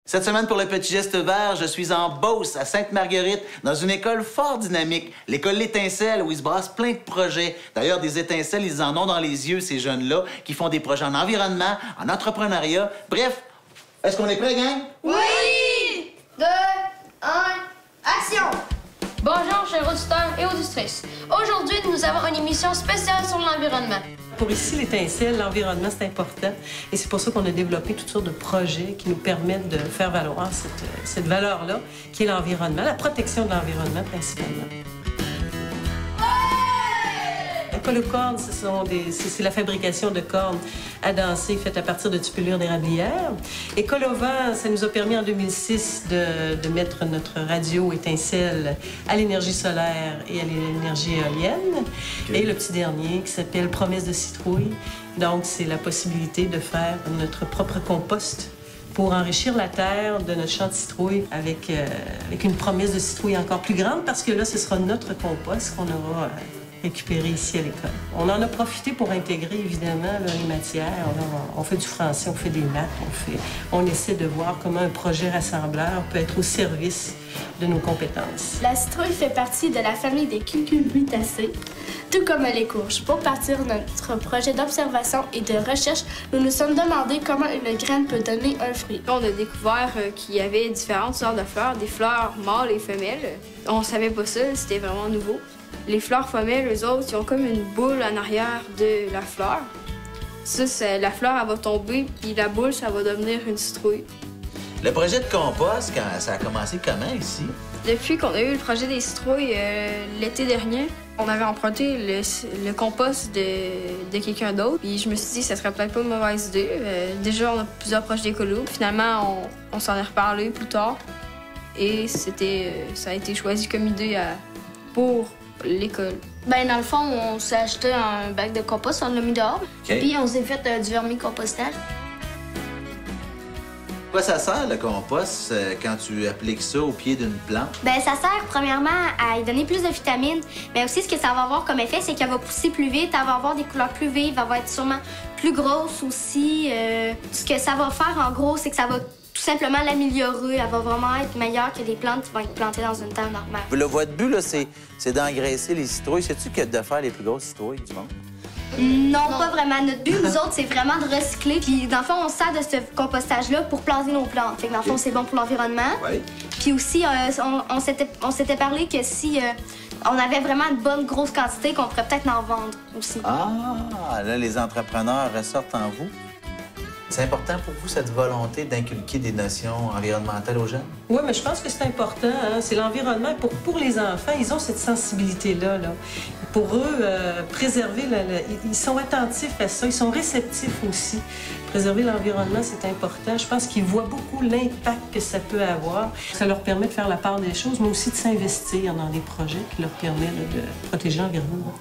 Cette semaine, pour le Petit Geste Vert, je suis en Beauce, à Sainte-Marguerite, dans une école fort dynamique, l'école L'Étincelle, où ils se brassent plein de projets. D'ailleurs, des étincelles, ils en ont dans les yeux, ces jeunes-là, qui font des projets en environnement, en entrepreneuriat. Bref, est-ce qu'on est prêts, gang? Oui! 2, 1, action! Bonjour, chers auditeurs et auditrices. Aujourd'hui, nous avons une émission spéciale sur l'environnement. Pour ici, l'Étincelle, l'environnement, c'est important. Et c'est pour ça qu'on a développé toutes sortes de projets qui nous permettent de faire valoir cette valeur-là, qui est l'environnement, la protection de l'environnement principalement. Les cordes, c'est la fabrication de cordes à danser faites à partir de tupelures d'érablière. Et Colovent, ça nous a permis en 2006 de mettre notre radio Étincelle à l'énergie solaire et à l'énergie éolienne. Okay. Et le petit dernier qui s'appelle Promesse de citrouille. Donc, c'est la possibilité de faire notre propre compost pour enrichir la terre de notre champ de citrouille avec une promesse de citrouille encore plus grande parce que là, ce sera notre compost qu'on aura récupéré ici à l'école. On en a profité pour intégrer, évidemment, là, les matières. On fait du français, on fait des maths, on essaie de voir comment un projet rassembleur peut être au service de nos compétences. La citrouille fait partie de la famille des cucurbitacées, tout comme les courges. Pour partir de notre projet d'observation et de recherche, nous nous sommes demandé comment une graine peut donner un fruit. On a découvert qu'il y avait différentes sortes de fleurs, des fleurs mâles et femelles. On savait pas ça, c'était vraiment nouveau. Les fleurs femelles, eux autres, ils ont comme une boule en arrière de la fleur. Ça, la fleur, elle va tomber, puis la boule, ça va devenir une citrouille. Le projet de compost, ça a commencé comment ici? Depuis qu'on a eu le projet des citrouilles l'été dernier, on avait emprunté le compost de quelqu'un d'autre. Puis je me suis dit que ça serait peut-être pas une mauvaise idée. Déjà, on a plusieurs projets écolos. Finalement, on s'en est reparlé plus tard. Et ça a été choisi comme idée pour l'école. Ben dans le fond, on s'est acheté un bac de compost, on l'a mis dehors. Okay. Puis on s'est fait du vermicompostage. Quoi ça sert, le compost, quand tu appliques ça au pied d'une plante? Bien, ça sert premièrement à lui donner plus de vitamines, mais aussi ce que ça va avoir comme effet, c'est qu'elle va pousser plus vite, elle va avoir des couleurs plus vives, elle va être sûrement plus grosse aussi. Ce que ça va faire, en gros, c'est que ça va tout simplement l'améliorer. Elle va vraiment être meilleure que des plantes qui vont être plantées dans une terre normale. Votre but, là, c'est d'engraisser les citrouilles. Sais-tu que de faire les plus grosses citrouilles du monde? Non, pas vraiment. Notre but, nous autres, c'est vraiment de recycler. Puis, dans le fond, on sert de ce compostage-là pour planter nos plantes. Fait que, dans le fond, c'est bon pour l'environnement. Oui. Puis aussi, on s'était parlé que si on avait vraiment une bonne grosse quantité, qu'on pourrait peut-être en vendre aussi. Ah, là, les entrepreneurs ressortent en vous. C'est important pour vous, cette volonté d'inculquer des notions environnementales aux jeunes? Oui, mais je pense que c'est important. Hein? C'est l'environnement. Pour les enfants, ils ont cette sensibilité-là. Là. Pour eux, préserver... ils sont attentifs à ça. Ils sont réceptifs aussi. Préserver l'environnement, c'est important. Je pense qu'ils voient beaucoup l'impact que ça peut avoir. Ça leur permet de faire la part des choses, mais aussi de s'investir dans des projets qui leur permettent de protéger l'environnement.